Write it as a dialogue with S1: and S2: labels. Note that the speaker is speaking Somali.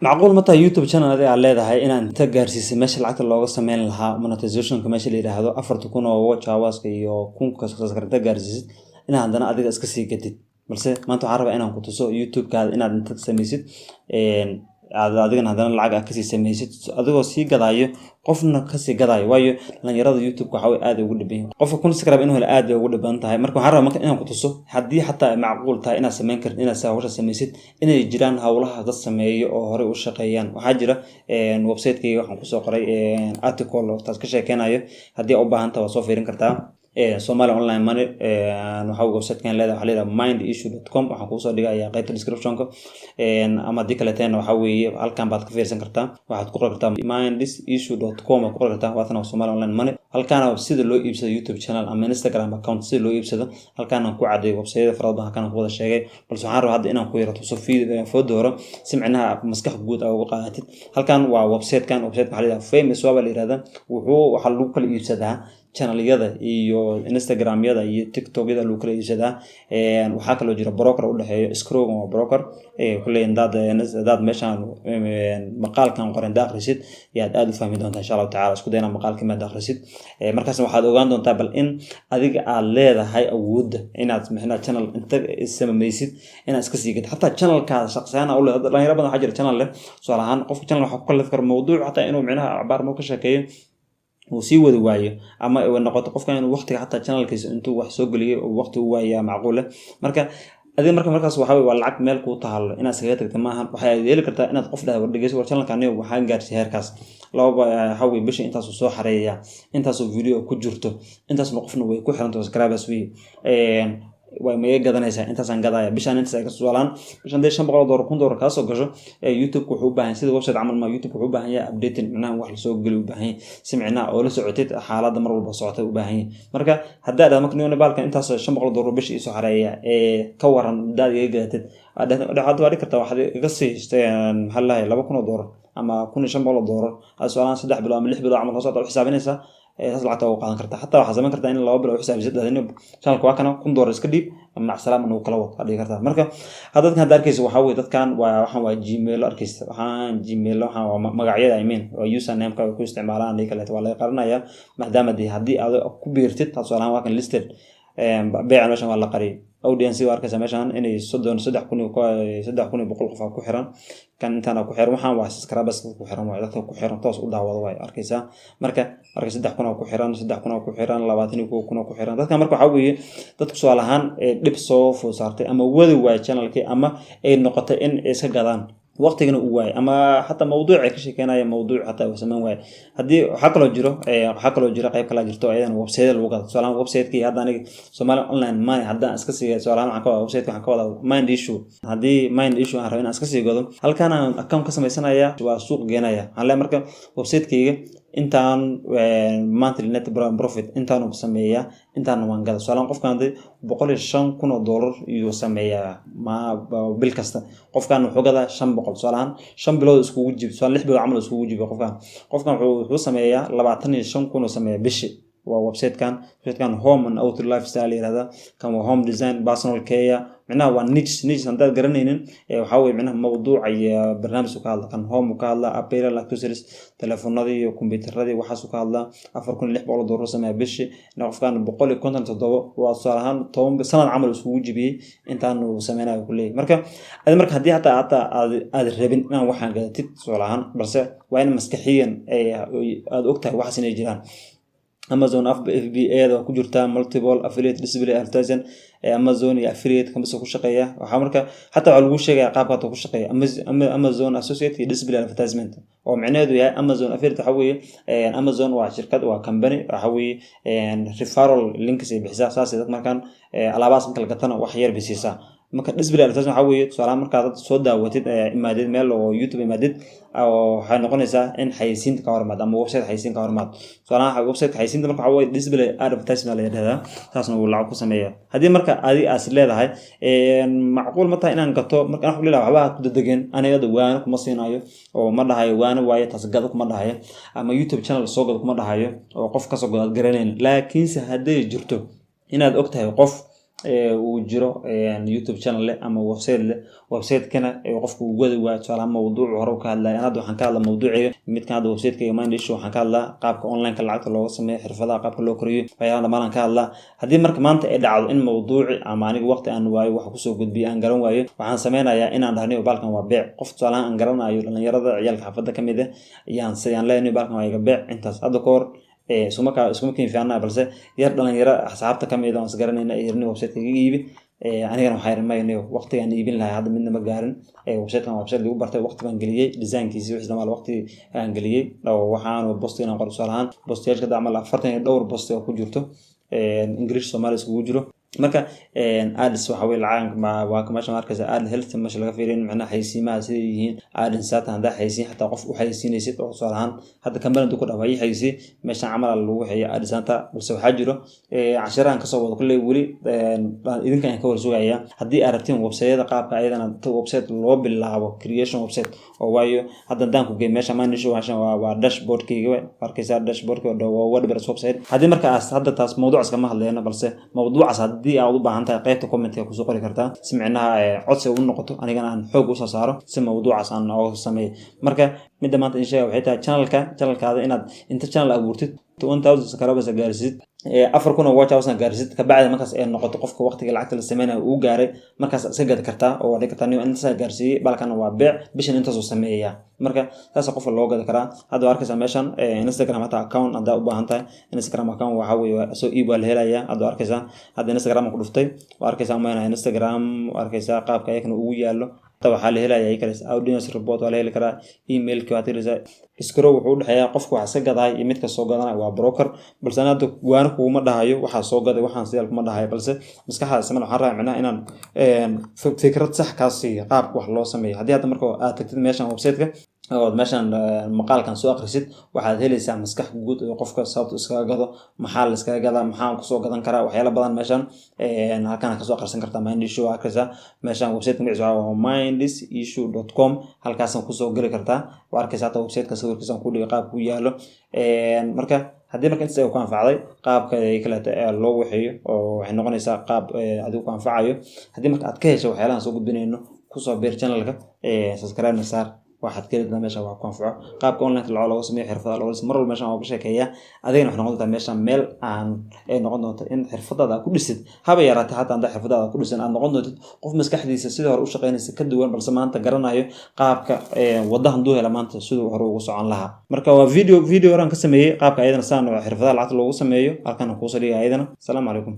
S1: macquul ma tahay YouTube channel aad leedahay inaan inta gaarsiisay meesha lacagta looga sameyn lahaa monetizationka meesha la yiraahdo 4,000 oo watch hours iyo 1,000 subscriber gaarsiisid inaad haddana adiga iska sii gadid balse maanta waxaan rabaa inaan ku tuso YouTube-kaada inaad inta samaysid adigana haddana lacag ka sii samaysid adigoo sii gadaayo qofna ka sii gadaayo waayo dhalinyarada YouTube waxa ay aad ugu dhiban qofka kun subscribe inuu helo aad ugu dhiban tahay marka waxaan rabaa marka inaan ku tuso haddii xataa macquul tahay inaad sameyn kartid inaad hawsha samaysid inay jiraan hawlaha dad sameeyo oo hore u shaqeeyaan waxaa jira website-kayga waxaan kusoo qoray article oo taas ka sheekeynayo haddii aad u baahan tahay waa soo fiirin kartaa Somali online money waxa website-kan leedahay mindissue.com waxaan ku soo dhigayaa qaybta description-ka ama hadii kale taan waxa weeye halkan baad ka fiirsan kartaa waxaad ku qori kartaa mindissue.com ku qori kartaa waatan Somali online money halkan sida loo iibsado YouTube channel ama Instagram account sida loo iibsado halkan aan ku cadeeyo website fara badan halkan aan ku wada sheegay balse waxaan rabaa hadda inaan ku yarato soo foodoro simcinaha maskax guud uga qaadatid halkan waa website-kan waxa la famous waa la yiraahdaa waxa lagu kala iibsadaa channel-yada iyo Instagram-yada iyo TikTok-yada lagu kala iibsadaa waxa kale oo jira broker u dhaxeeyo Scrooge oo broker kulay dad meeshan maqaalkan qoran daaqrisid yaad aad u fahmi doontaa insha Allah taala isku dayna maqaalka ma daaqrisid markaas waxaad ogaan doontaa bal in adiga aad leedahay awood inaad channel inta samaysid inaad iska sii gad hatta channel-kaada shaqsiyan oo leedahay dhalinyaro badan waxa jira channel leh su'aalahan qofka channel waxa ku kala fikir mowduuc hatta inuu micnaha abaar ma ka sheekeeyo وسي ود وايو أما النقطة قف كان وقت حتى channel كيس أنتو wax soo galiyo waqti waaya macquul marka adii markaas waxa way lacag meel ku taalo inaad saga tagto maaha waxa ay yeeli kartaa inaad qof dhahay wardigeys war channel kan waxaan gaarsiin heerkaas laba hawi bishi intaas soo xareeya intaas video ku jirto intaas qofna way ku xiranto subscribers way ma gadanaysaa intaas aan gadaya bishaan intaas ay ka su'aalaan bishaan $500 $1,000 ka soo gasho YouTube wuxuu u baahan sida website camal ma YouTube wuxuu u baahan yahay update macnaha wax la soo geliyo u baahan simcina oo la socotid xaaladda mar walba socotay u baahan marka haddii aad markii niyo baalka intaas $500 bishi isoo xareeya ka waran daad iga gadatid hadda wadi kartaa waxa iga siisteen maxallahay $2,000 ama $1,500 su'aalaan 3 bilood ama 6 bilood camal soo xisaabinaysa lacagta oo qaadan kartaa hatta waxa sameyn kartaa in 2 bilood xisaabisad dadina channel waa kana $1,000 iska dhiib ama salaam inuu kala wado dhigi kartaa marka dadkan arkaysa waxa weey dadkan waxaan waa Gmail arkaysa waxaan Gmail waxaan waa magacyada oo username-ka ku isticmaalaan ay kale waa la qaranaya maadaama hadii aad ku biirtid taasoo waa kan listed beecan meeshan waa la qariyo audience waa arkaysa meeshan inay 3,100 qof ku xiran kan intana ku xiran waxaan waa subscribers ku xiran waa dadka ku xiran toos u daawado way arkaysa marka 3,000 ku xiran 3,000 ku xiran 20,000 ku xiran dadka marka waxa weeye dadku su'aalahan dib soo foosartay ama wadi waa channel-kii ama ay noqotay in iska gadaan waqtigana uu waay ama hatta mawduuc ay ka sheekeynaya mawduuc hatta uu sameyn waay hadii waxa kale jira qayb kala jirto ayadana website lagu gado su'aalan website-kii hadda aniga Somali online money hadda iska sii su'aalan waxaan ka wada website waxaan ka wada mind issue hadii mind issue aan rabo in iska sii gado halkaan aan account ka sameysanaya waa suuq geenaya aan marka website-kayga intaan monthly net profit intaan uu sameeyaa intaan waan gada su'aalan qofkan $105,000 iyo sameeyaa ma bil kasta qofkan wuxuu gadaa $500 su'aalan 5 bilood isku jib su'aal 6 bilood camal isku jib qofkan wuxuu sameeyaa $25,000 sameeyaa bishi waa website-kan home and auto lifestyle yiraahdo kan waa home design personal care macnaha waa niche handaad garanaynin waxa weey macnaha mawduuc ay barnaamij ka hadla kan home ka hadla apparel accessories telefoonada iyo kombiyuutarada waxa ka hadla $4,600 sameeyaa bishi qofkan $157 waa su'aalahan 10 sanad camal isku jibiyay intaan uu sameeyay kulay marka hadii hatta aad rabin inaan waxaan gadatid su'aalahan balse waa in maskaxiyan aad ogtahay waxa sinay jiraan Amazon FBA da ku jirta multiple affiliate display advertising Amazon iyo affiliate kamid ku shaqeeya waxa marka hatta waxa lagu sheegay qaabka ku shaqeeya Amazon associate display advertisement oo macnaheedu yahay Amazon affiliate waxa weeye Amazon waa shirkad waa company waxa weeye referral links ay bixisaa saas dad markaan alaabaas kala gatana wax yar bisiisa marka display advertisement waxa weeye su'aalaha marka dad soo daawatid imaadid meel oo YouTube imaadid oo waxay noqonaysaa in xayisiinta ka hormaad ama website xayisiin ka hormaad su'aalaha website xayisiinta marka waxa weeye display advertisement la yiraahdaa taasna uu lacag ku sameeyaa hadii marka aad leedahay macquul ma tahay inaan gato marka aan leeyahay waxba ku dadageen aniga waan kuma siinayo oo ma dhahayo waan waaye taas gado kuma dhahayo ama YouTube channel soo gado kuma dhahayo oo qof ka soo gado garaneen laakiin se hadii jirto inaad ogtahay qof uu jiro YouTube channel leh ama website-kana qofku uu wadi waayo tusaale mawduuc hore ka hadlay anadu waxaan ka hadlaa mawduuciga midkan hadda website-ka mind issue waxaan ka hadlaa qaabka online-ka lacagta looga sameeyo xirfadaha qaabka loo koriyo waxyaalaha dhamaan ka hadlaa haddii marka maanta ay dhacdo in mawduuci ama aniga waqti aan waayo wax ku soo gudbiyo aan garan waayo waxaan sameynayaa inaan dhahno balkan waa beec qof tusaale aan garanayo dhalinyarada ciyaalka xaafadda ka mid ah ayaan leenahay balkan waa iga beec intaas hadda ka hor isuma keen fiicnaa balse yar dhalinyaro asxaabta ka mid ah aan isgaranayna irni website-ka iga iibi anigana waxaa irmaynayo waqtigaan iibin lahaa hadda midna ma gaarin website-kan waa website lagu bartay waqti baan geliyey design-kiisii wixii dhammaan waqti aan geliyey waxaan post inaan qor tusaale ahaan post-yaashka camal 40 iyo dhowr post oo ku jirto English Soomaali iskugu jiro marka ads waxa way lacag waa commercial markaysa ad health meesha laga fiirin macnaha xaysiimaha sida yihiin aadin saatan hada xaysiin xataa qof u xaysiinaysid oo salahan hadda kambanadu ku dhawaayay xaysi meesha camal lagu waxay ad saanta balse waxa jiro casharaan ka soo wada kulay wali idinkan ka warsugaya hadii aad rabtiin website-yada qaabka ayadana website loo bilaabo creation website oo waayo hadda danku geey meesha maanisho waa dashboard-kiga markaysa dashboard-ka oo WordPress website hadii marka hadda taas mawduucaas kama hadlayna balse mawduucaas hadii aad u baahan tahay qaybta comment-ka ku soo qori kartaa si micnaha codsi u noqoto anigana aan xoog u soo saaro si mawduucaas aan oo sameeyo marka midda maanta in sheegay waxay tahay channelkaada inaad inta channel abuurtid 1000 subscribers gaarsid 4,000 watch hours gaarsid ka bacdi markaas ay noqoto qofka waqtiga lacagta la sameeyo uu gaaray markaas iska gad kartaa oo wadi kartaa inta gaarsiiyay balkan waa beec bishan inta soo sameeyaa marka taas qof loo gad karaa hadda arkaysa meeshan Instagram hata account hadda u baahan tahay Instagram account waxa weeye soo email helaya hadda arkaysa hadda Instagram ku dhuftay arkaysa ma Instagram arkaysa qaabka ayakana ugu yaalo waxa la helayaa kalees audience report wala heli karaa email-ka waad tirisa iskaro wuxuu u dhaxeeyaa qofku waxa ka gaday iyo midka soo gadana waa broker balse anadu waan kuma dhahayo waxa soo gaday waxaan sidoo kuma dhahayo balse maskaxda sameeyay waxaan raacnaa inaan fikrad sax ka siiyo qaabka wax loo sameeyo hadii aad markaa aad tagtid meeshan website-ka oo meeshan maqaalkan soo akhrisid waxaad helaysaa maskax guud oo qofka sababta iskaga gado maxaa la iskaga gadaa maxaan ku soo gadan karaa waxyaalo badan meeshan halkan ka soo akhrisan kartaa mind issue arkaysa meeshan website magaciisa waa mindissue.com halkaasaan ku soo gali kartaa waa arkaysaa ta website-ka sawirkiisa ku dhiga qaab ku yaalo marka hadii marka inta ku anfacday qaabka ay kala loo waxiyo oo waxay noqonaysaa qaab adigu ku anfacayo hadii marka aad ka hesho waxyaalahan soo gudbinayno ku soo beer channel-ka subscribe saar waxaad kaleedahay meesha wax ku anfaco qaabka online looga sameeyo xirfadaha looga sameeyo mar walba meesha oo ka sheekeeya adeegna wax noqon doonta meesha meel aan ay noqon doonto in xirfadaada ku dhisid haba yaraatay hatta anda xirfadaada ku dhisan aad noqon doonto qof maskaxdiisa sidoo hore u shaqeynaysa ka duwan balse maanta garanayo qaabka wadahan duu hela maanta sidoo hore ugu socon lahaa marka waa video oran ka sameeyay qaabka ayadana saan xirfadaha lacagta loogu sameeyo halkan ku soo dhigay ayadana assalamu calaykum